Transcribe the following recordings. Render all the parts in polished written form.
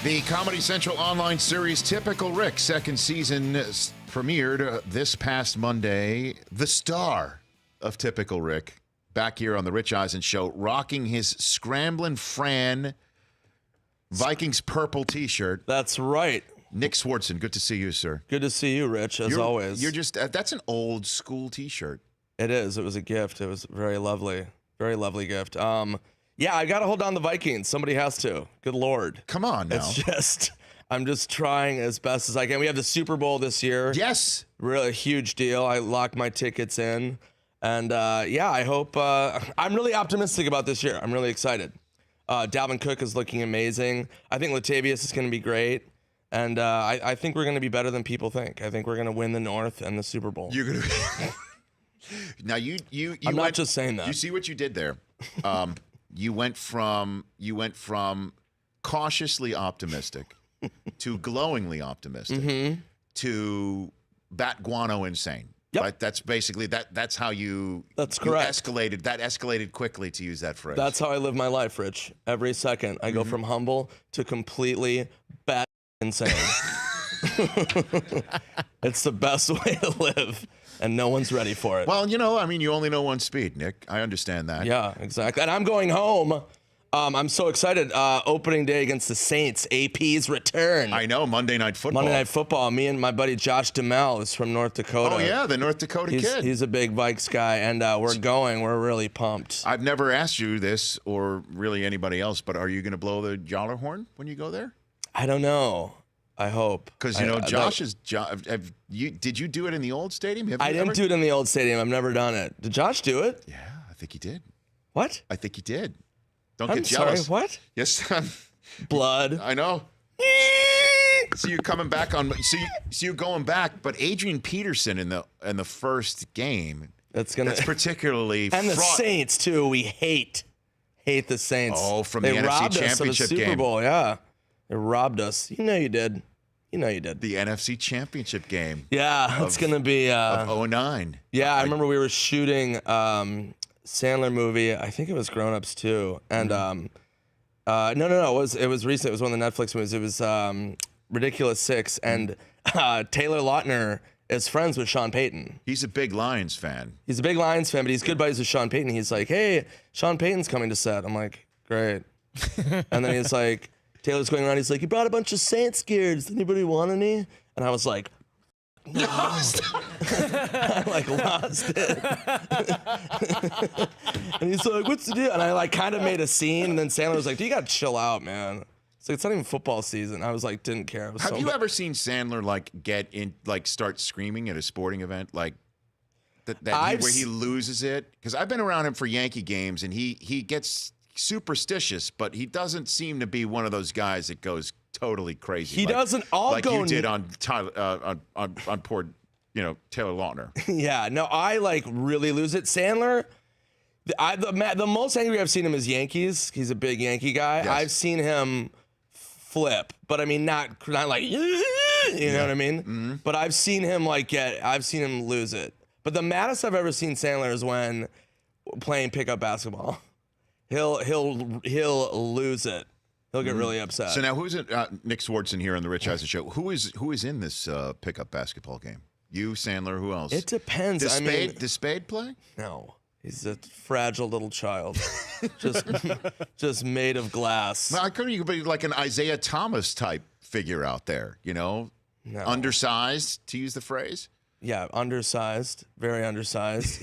The Comedy Central online series Typical Rick second season premiered this past Monday. The star of Typical Rick back here on the Rich Eisen Show, rocking his Scramblin' Fran Vikings purple T-shirt. That's right. Nick Swardson, good to see you, sir. Good to see you, Rich, as always. You're just, that's an old school T-shirt. It is. It was a gift. It was very lovely. Very lovely gift. Yeah, I got to hold down the Vikings. Somebody has to. Good Lord. Come on now. It's just, I'm just trying as best as I can. We have the Super Bowl this year. Yes. Really a huge deal. I locked my tickets in. And yeah, I hope, I'm really optimistic about this year. I'm really excited. Dalvin Cook is looking amazing. I think Latavius is going to be great. And I think we're going to be better than people think. I think we're going to win the North and the Super Bowl. You're going to Now I'm not just saying that. You see what you did there? You went from cautiously optimistic to glowingly optimistic to bat guano insane. Yep. Right? That's basically that's how you. That's correct. Escalated. That escalated quickly, to use that phrase. That's how I live my life, Rich. Every second, I go from humble to completely bat insane. It's the best way to live, and no one's ready for it. Well, you only know one speed, Nick. I understand that. Yeah, exactly. And I'm going home. I'm so excited. Opening day against the Saints. AP's return. I know, Monday Night Football. Monday Night Football. Me and my buddy Josh Duhamel is from North Dakota. Oh, yeah, the North Dakota kid. He's a big Vikes guy, and we're going. We're really pumped. I've never asked you this, or really anybody else, but are you going to blow the Joller horn when you go there? I don't know. I hope. Because, Josh is... Did you do it in the old stadium? I didn't do it in the old stadium. I've never done it. Did Josh do it? Yeah, I think he did. What? I think he did. Don't I'm get jealous. Sorry, what? Yes. Blood. I know. So you're coming back on... So you're going back, but Adrian Peterson in the first game... That's particularly and the fraught. Saints, too. We hate the Saints. Oh, from the NFC Championship game. Super Bowl, yeah. They robbed us. You know you did. The NFC Championship game. Yeah, it's going to be... of 2009. Yeah, I remember we were shooting Sandler movie. I think it was Grown Ups, too. And no. It was recent. It was one of the Netflix movies. It was Ridiculous Six. And Taylor Lautner is friends with Sean Payton. He's a big Lions fan. He's a big Lions fan, but he's good buddies with Sean Payton. He's like, hey, Sean Payton's coming to set. I'm like, great. And then he's like... Taylor's going around. He's like, he brought a bunch of Saints gear. Does anybody want any? And I was like, no. I lost it. And he's like, what's the deal? And I kind of made a scene. And then Sandler was like, you got to chill out, man. It's not even football season. I was like, didn't care. Have you ever seen Sandler get in, start screaming at a sporting event? Where he loses it? Because I've been around him for Yankee games, and he gets superstitious, but he doesn't seem to be one of those guys that goes totally crazy. He doesn't all go you did on poor, Taylor Lautner. Yeah, no, I really lose it. Sandler, the most angry I've seen him is Yankees. He's a big Yankee guy. Yes. I've seen him flip, but I mean not like you know what I mean. Mm-hmm. But I've seen him I've seen him lose it. But the maddest I've ever seen Sandler is when playing pickup basketball. He'll lose it. He'll get really upset. So now, who's it? Nick Swardson here on the Rich Eisen Show. Who is in this pickup basketball game? You, Sandler, who else? It depends. Does Spade play? No, he's a fragile little child, just made of glass. Well, you could be like an Isaiah Thomas type figure out there. No. Undersized, to use the phrase. Yeah, undersized, very undersized.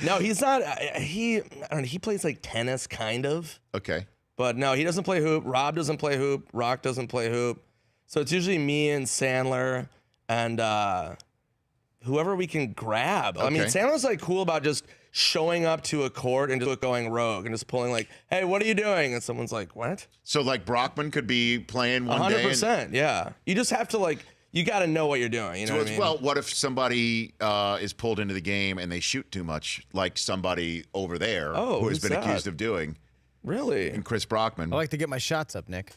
No, he's not. I don't know. He plays tennis, kind of. Okay. But no, he doesn't play hoop. Rob doesn't play hoop. Rock doesn't play hoop. So it's usually me and Sandler and whoever we can grab. Okay. I mean, Sandler's cool about just showing up to a court and just going rogue and just pulling hey, what are you doing? And someone's like, what? So Brockman could be playing one 100%, day. Yeah. You just have to you got to know what you're doing. You know what I mean? Well, what if somebody is pulled into the game and they shoot too much, like somebody over there who has been accused of doing? Really? And Chris Brockman. I like to get my shots up, Nick.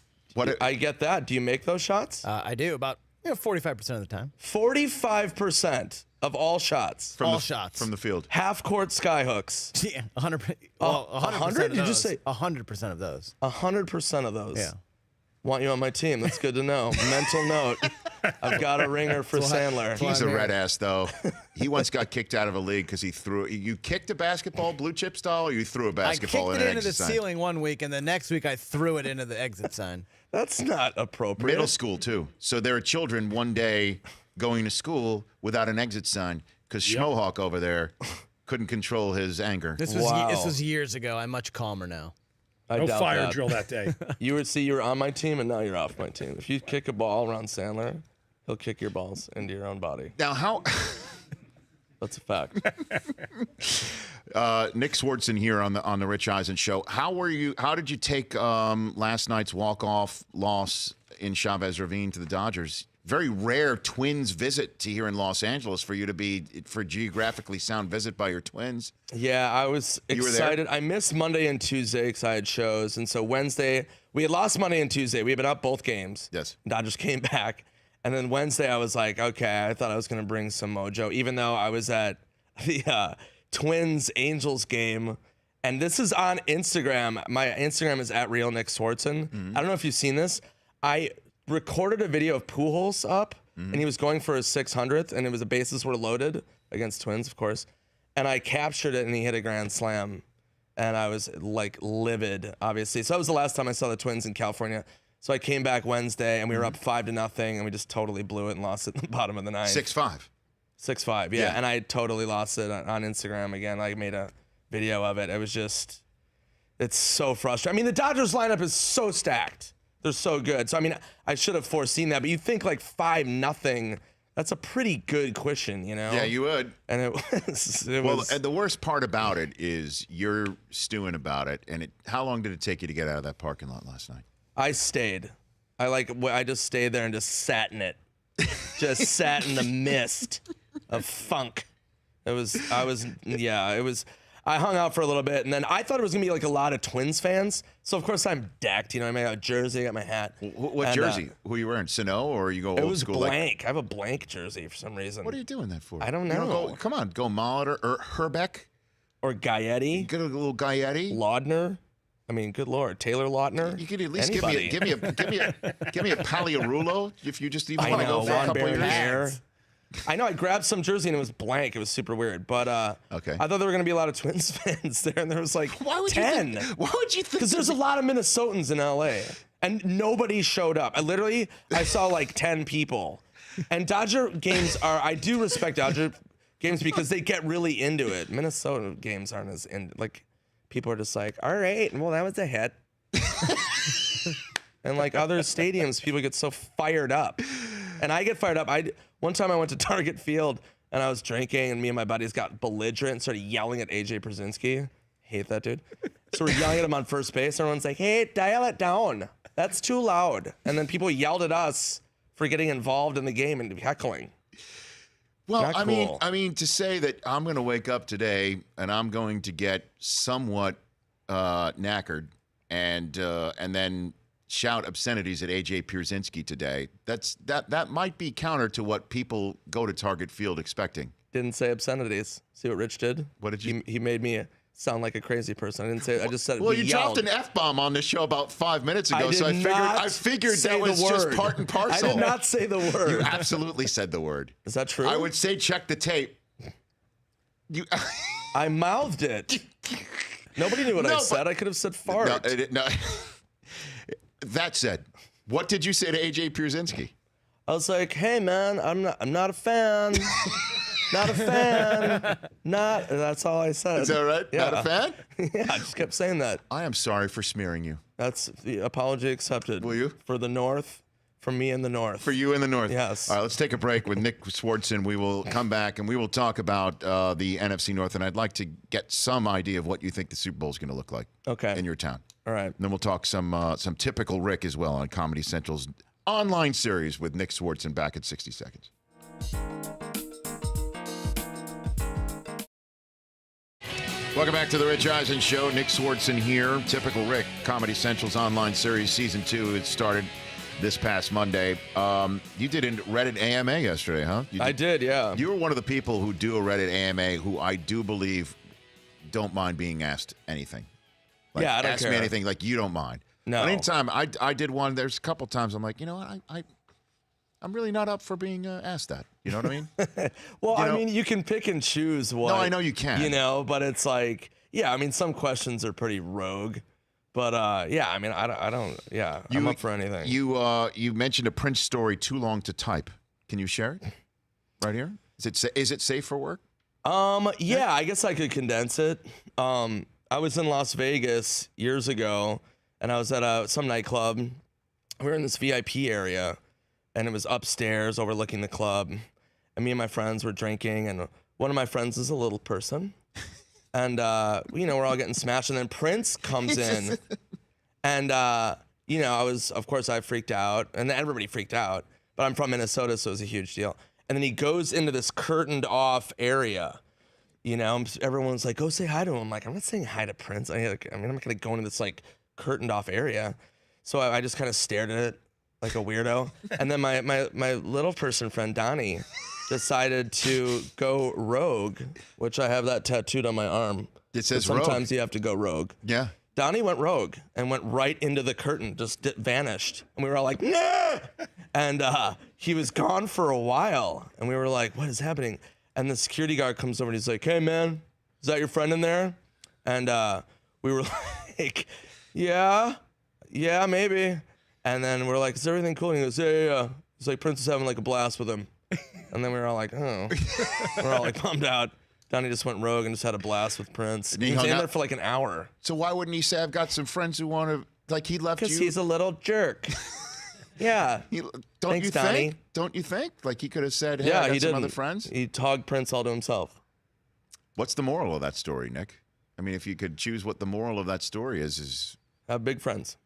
I get that. Do you make those shots? I do, about 45% of the time. 45% of all shots. All shots from the field. Half court sky hooks. Yeah, 100%. Well, 100%. Did you say 100% of those? 100% of those. Yeah. Want you on my team. That's good to know. Mental note. I've got a ringer for Sandler. He's a red ass, though. He once got kicked out of a league because he threw. You kicked a basketball blue chip style, or you threw a basketball I in kicked an it into the exit sign? ceiling one week, and the next week I threw it into the exit sign. That's not appropriate. Middle school, too. So there are children one day going to school without an exit sign because Schmohawk over there couldn't control his anger. This was years ago. I'm much calmer now. No fire drill that day. You were on my team, and now you're off my team. If you kick a ball around Sandler, he'll kick your balls into your own body. Now, how... That's a fact. Nick Swardson here on the Rich Eisen show. How did you take last night's walk-off loss in Chavez Ravine to the Dodgers? Very rare Twins visit to here in Los Angeles for you to be for geographically sound visit by your Twins. Yeah, I was excited. You were there? I missed Monday and Tuesday because I had shows, and so Wednesday we had lost Monday and Tuesday. We had been up both games. Yes. Dodgers came back, and then Wednesday I was like, okay, I thought I was gonna bring some mojo, even though I was at the Twins Angels game. And this is on Instagram. My Instagram is at Real Nick Swardson. I don't know if you've seen this. I recorded a video of Pujols up, and he was going for his 600th, and it was the bases were loaded against Twins, of course. And I captured it, and he hit a grand slam, and I was like livid, obviously. So that was the last time I saw the Twins in California. So I came back Wednesday, and we were up 5-0, and we just totally blew it and lost it in the bottom of the ninth. 6-5. 6-5, yeah. And I totally lost it on Instagram again. I made a video of it. It was just, it's so frustrating. I mean, the Dodgers lineup is so stacked. They're so good. So, I mean, I should have foreseen that. But you think like 5-0, that's a pretty good cushion, you know? Yeah, you would. And it was. Well, and the worst part about it is you're stewing about it. And how long did it take you to get out of that parking lot last night? I stayed. I just stayed there and just sat in it. Just sat in the mist of funk. I hung out for a little bit, and then I thought it was gonna be like a lot of Twins fans. So of course I'm decked. You know, I got a jersey, I got my hat. What And, jersey? Who are you wearing? Sano, or you go old It was school? blank. I have a blank jersey for some reason. What are you doing that for? I don't You know. come on, go Molitor or Herbeck. Or Gaetti, Get a little Gaetti. Laudner. I mean, good lord, Taylor Lautner. You could at least Anybody. give me a Paliarulo if you just even I want to know, go for a Juan couple years. Bernier. I know. I grabbed some jersey and it was blank. It was super weird. But Okay. I thought there were gonna be a lot of Twins fans there, and there was like Why would 10. Why would you think? Because there's a lot of Minnesotans in LA, and nobody showed up. I saw like 10 people. And Dodger games I do respect Dodger games because they get really into it. Minnesota games aren't as like, people are just like, all right, well, that was a hit. And like other stadiums, people get so fired up. And I get fired up. One time I went to Target Field and I was drinking, and me and my buddies got belligerent and started yelling at AJ Przinsky. Hate that dude. So we're yelling at him on first base. Everyone's like, hey, dial it down. That's too loud. And then people yelled at us for getting involved in the game and heckling. Well, Not cool. I mean, to say that I'm going to wake up today and I'm going to get somewhat knackered and then shout obscenities at AJ Pierzynski today. That might be counter to what people go to Target Field expecting. Didn't say obscenities. See what Rich did? What did you? He made me sound like a crazy person. I didn't say. I just said. Well, we you yelled. dropped an F-bomb on this show about 5 minutes ago, I so I did figured not say that was the just word. part and parcel. I did not say the word. You absolutely said the word. Is that true? I would say check the tape. You. I mouthed it. Nobody knew what I said. I could have said fart. No. That said, what did you say to AJ Pierzynski? I was like, hey man, I'm not a fan. Not a fan. That's all I said. Is that right? Yeah. Not a fan? Yeah, I just kept saying that. I am sorry for smearing you. That's the apology accepted. Will you? For the North. For me in the North. For you in the North. Yes. All right, let's take a break with Nick Swardson. We will come back and we will talk about the NFC North, and I'd like to get some idea of what you think the Super Bowl is going to look like in your town. All right. And then we'll talk some typical Rick as well on Comedy Central's online series with Nick Swardson back at 60 Seconds. Welcome back to the Rich Eisen Show. Nick Swardson here. Typical Rick, Comedy Central's online series, Season 2. It started this past Monday. You did a Reddit AMA yesterday, huh? I did, yeah. You were one of the people who do a Reddit AMA who I do believe don't mind being asked anything. Like, Yeah, I don't ask care. me anything, like, you don't mind. No. But anytime I did one, there's a couple times I'm like, you know what, I'm really not up for being asked that. You know what I mean? Well, I mean, you can pick and choose what. No, I know you can. You know, but it's like, yeah, I mean, some questions are pretty rogue. But yeah, I mean, I don't. Yeah, I'm up for anything. You mentioned a Prince story too long to type. Can you share it right here? Is it safe for work? Yeah, I guess I could condense it. I was in Las Vegas years ago, and I was at some nightclub. We were in this VIP area, and it was upstairs overlooking the club. And me and my friends were drinking, and one of my friends is a little person. And, we're all getting smashed. And then Prince comes in. And, of course, I freaked out. And everybody freaked out. But I'm from Minnesota, so it was a huge deal. And then he goes into this curtained off area. You know, everyone's like, go say hi to him. I'm like, I'm not saying hi to Prince. I'm not going to go into this, like, curtained off area. So I just kind of stared at it like a weirdo. And then my little person friend, Donnie, decided to go rogue, which I have that tattooed on my arm. It says sometimes rogue. You have to go rogue. Yeah. Donnie went rogue and went right into the curtain, just vanished. And we were all like, nah! And he was gone for a while. And we were like, what is happening? And the security guard comes over and he's like, hey, man, is that your friend in there? And we were like, yeah, maybe. And then we're like, is everything cool? And he goes, yeah. He's like, Prince is having like a blast with him. And then we were all like, oh. We're all like bummed out. Donnie just went rogue and just had a blast with Prince. He was in there for like an hour. So why wouldn't he say, I've got some friends who want to, like he left you? Because he's a little jerk. Yeah. Thanks, Donnie. Don't you think? Like he could have said, hey, yeah, I got he some didn't. other friends. He togged Prince all to himself. What's the moral of that story, Nick? I mean, if you could choose what the moral of that story is Have big friends.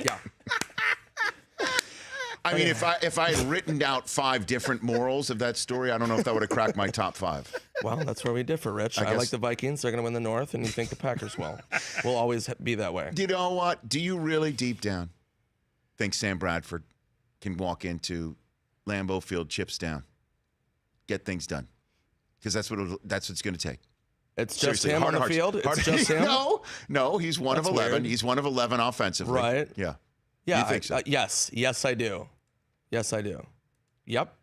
Yeah. I mean, if I had written out 5 different morals of that story, I don't know if that would have cracked my top 5. Well, that's where we differ, Rich. I like the Vikings. They're going to win the North, and you think the Packers will. We'll always be that way. You know what? Do you really deep down think Sam Bradford can walk into Lambeau Field, chips down, get things done? Because that's what it's going to take. It's just Seriously, him on the field? It's just him? No, he's one of 11. Weird. He's one of 11 offensively. Right. Yeah. Yeah. You think so? Yes, I do. Yes, I do. Yep.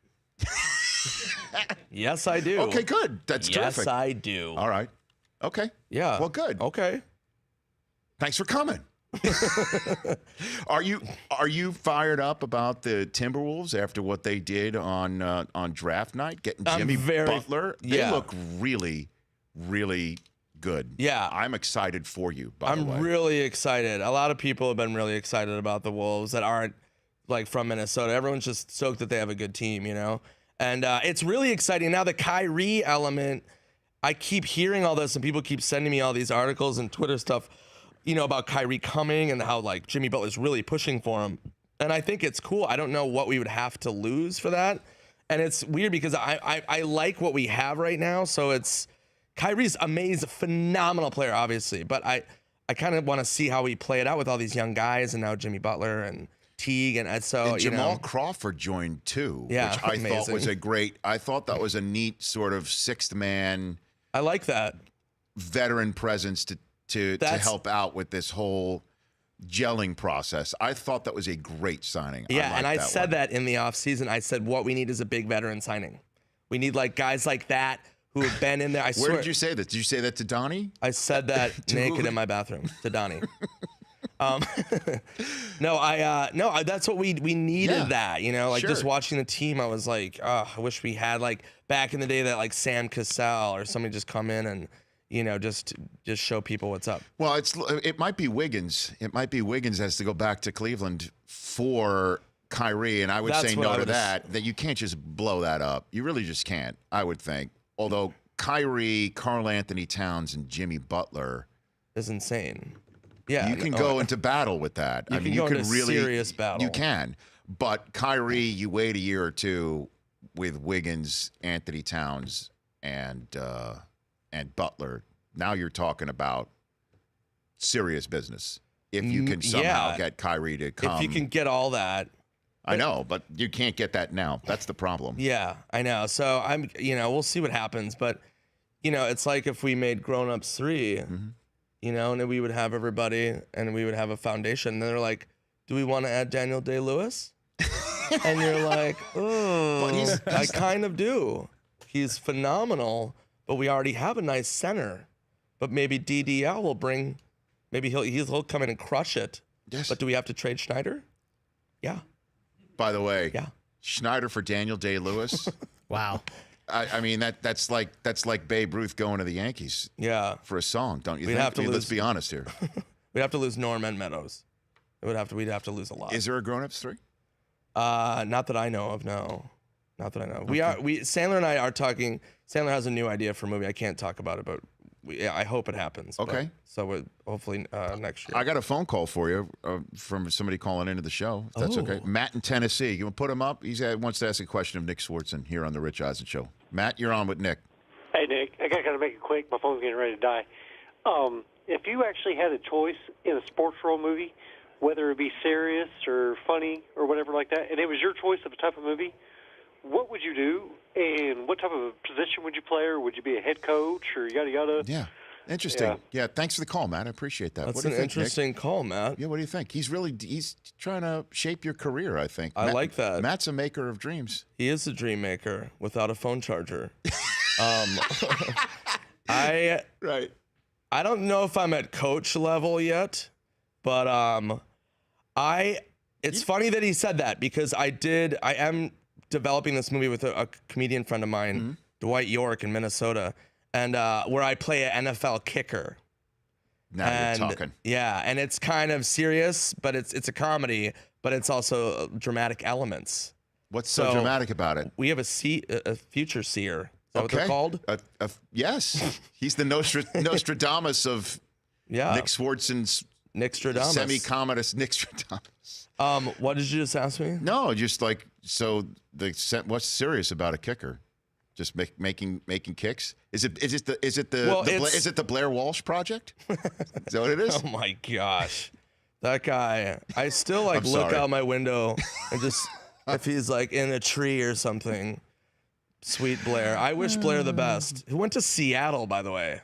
Yes, I do. Okay, good. That's terrific. Yes, I do. All right. Okay. Yeah. Well, good. Okay. Thanks for coming. Are you fired up about the Timberwolves after what they did on draft night, getting Jimmy Butler? They look really, really good. Yeah. I'm excited for you, by the way. I'm really excited. A lot of people have been really excited about the Wolves that aren't like from Minnesota. Everyone's just stoked that they have a good team, you know? And it's really exciting. Now the Kyrie element, I keep hearing all this and people keep sending me all these articles and Twitter stuff, you know, about Kyrie coming and how like Jimmy Butler's really pushing for him. And I think it's cool. I don't know what we would have to lose for that. And it's weird because I like what we have right now. So Kyrie's amazing, phenomenal player, obviously. But I kind of want to see how we play it out with all these young guys and now Jimmy Butler and Teague. And so, Jamal Crawford joined too, which I thought was I thought that was a neat sort of sixth man. I like that. Veteran presence to help out with this whole gelling process. I thought that was a great signing. Yeah, and I said that in the offseason. I said what we need is a big veteran signing. We need like guys like that who have been in there. I swear. Where did you say that? Did you say that to Donnie? I said that naked in my bathroom to Donnie. No, that's what we needed. Yeah, that, you know, like just watching the team, I was like, oh, I wish we had like back in the day that like Sam Cassell or somebody just come in and, you know, just show people what's up. Well, it might be Wiggins. It might be Wiggins has to go back to Cleveland for Kyrie, and I would say no to that. That you can't just blow that up. You really just can't. I would think. Although Kyrie, Karl Anthony Towns, and Jimmy Butler is insane. Yeah, you can go into battle with that. I mean, you can really serious battle. You can, but Kyrie, you wait a year or two with Wiggins, Anthony Towns, and Butler. Now you're talking about serious business. If you can somehow get Kyrie to come, if you can get all that. I know, but you can't get that now. That's the problem. Yeah, I know. So we'll see what happens, but it's like if we made Grown Ups 3, and then we would have everybody and we would have a foundation. And they're like, do we want to add Daniel Day-Lewis? And you're like, oh, I kind of do. He's phenomenal, but we already have a nice center. But maybe DDL will bring, maybe he'll come in and crush it. Yes. But do we have to trade Schneider? Yeah. By the way, yeah. Schneider for Daniel Day-Lewis. Wow. I mean that's like Babe Ruth going to the Yankees. Yeah. For a song, don't you We'd think? have to lose. Let's be honest here. We'd have to lose Norm and Meadows. We'd have to lose a lot. Is there a Grown Ups 3? Not that I know of. No, not that I know. Okay. Sandler and I are talking. Sandler has a new idea for a movie. I can't talk about it, but I hope it happens. Okay. So hopefully next year. I got a phone call for you from somebody calling into the show. If that's okay. Matt in Tennessee. You want to put him up? He wants to ask a question of Nick Swardson here on the Rich Eisen Show. Matt, you're on with Nick. Hey, Nick. I got to make it quick. My phone's getting ready to die. If you actually had a choice in a sports role movie, whether it be serious or funny or whatever like that, and it was your choice of a type of movie, what would you do, and what type of position would you play, or would you be a head coach, or yada, yada? Yeah. Interesting. Yeah, thanks for the call, Matt. I appreciate that. That's what do you an think, interesting Nick? call, Matt. Yeah, what do you think? He's trying to shape your career, I think. I like that. Matt's a maker of dreams. He is a dream maker without a phone charger. Right. I don't know if I'm at coach level yet, but it's funny that he said that because I am developing this movie with a comedian friend of mine, Dwight York in Minnesota, and where I play an NFL kicker. Now you're talking. Yeah, and it's kind of serious, but it's a comedy, but it's also dramatic elements. What's so dramatic about it? We have a future seer. Is that what they're called? Yes. He's the Nostradamus of Nick Swardson's semi-cometous Nick Stradamus. What did you just ask me? No, just like, what's serious about a kicker? Just making kicks? Is it the Blair Walsh Project? Is that what it is? Oh my gosh. That guy, I still look out my window and just, if he's like in a tree or something. Sweet Blair. I wish Blair the best. Who went to Seattle, by the way?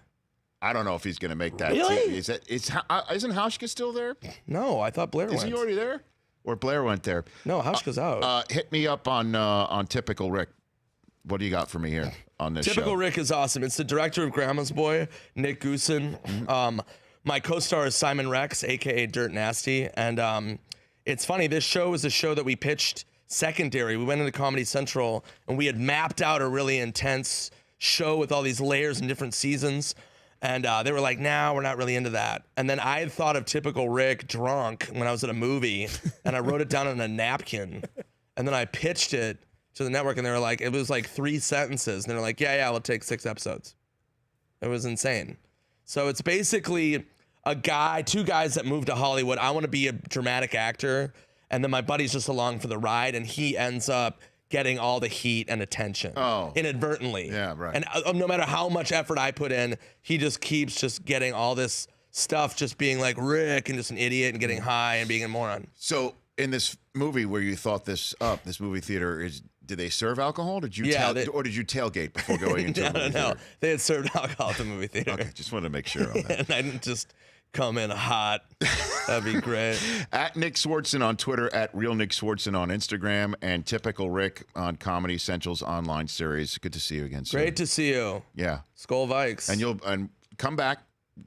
I don't know if he's going to make that. Really? Isn't Hauschka still there? No, I thought Blair went. Is he already there? Or Blair went there? No, Hauschka's out. Hit me up on Typical Rick. What do you got for me here on this Typical show? Rick is awesome. It's the director of Grandma's Boy, Nick Goosen. My co-star is Simon Rex, a.k.a. Dirt Nasty. And it's funny, this show is a show that we pitched secondary. We went into Comedy Central, and we had mapped out a really intense show with all these layers and different seasons. And they were like, nah, we're not really into that. And then I had thought of Typical Rick drunk when I was at a movie, and I wrote it down on a napkin. And then I pitched it to the network, and they were like, it was like 3 sentences. And they're like, yeah, we'll take 6 episodes. It was insane. So it's basically two guys that moved to Hollywood. I want to be a dramatic actor. And then my buddy's just along for the ride, and he ends up getting all the heat and attention inadvertently. Yeah, right. And no matter how much effort I put in, he just keeps just getting all this stuff, just being like Rick and just an idiot and getting high and being a moron. So in this movie where you thought this movie theater did they serve alcohol? Did you or did you tailgate before going into the movie theater? They had served alcohol at the movie theater. Okay, just wanted to make sure on that. And I didn't just come in hot. That'd be great. At Nick Swardson on Twitter, at Real Nick Swardson on Instagram, and Typical Rick on Comedy Central's online series. Good to see you again, sir. Great to see you. Yeah. Skol Vikes. And you'll come back.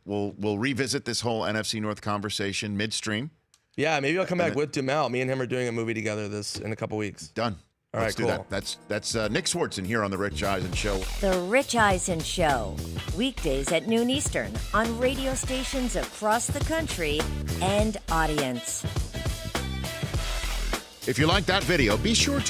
We'll revisit this whole NFC North conversation midstream. Yeah, maybe I'll come back with Dumel. Me and him are doing a movie together in a couple weeks. Done. All Let's right, do cool. that. That's Nick Swardson here on The Rich Eisen Show. The Rich Eisen Show. Weekdays at noon Eastern on radio stations across the country and audience. If you like that video, be sure to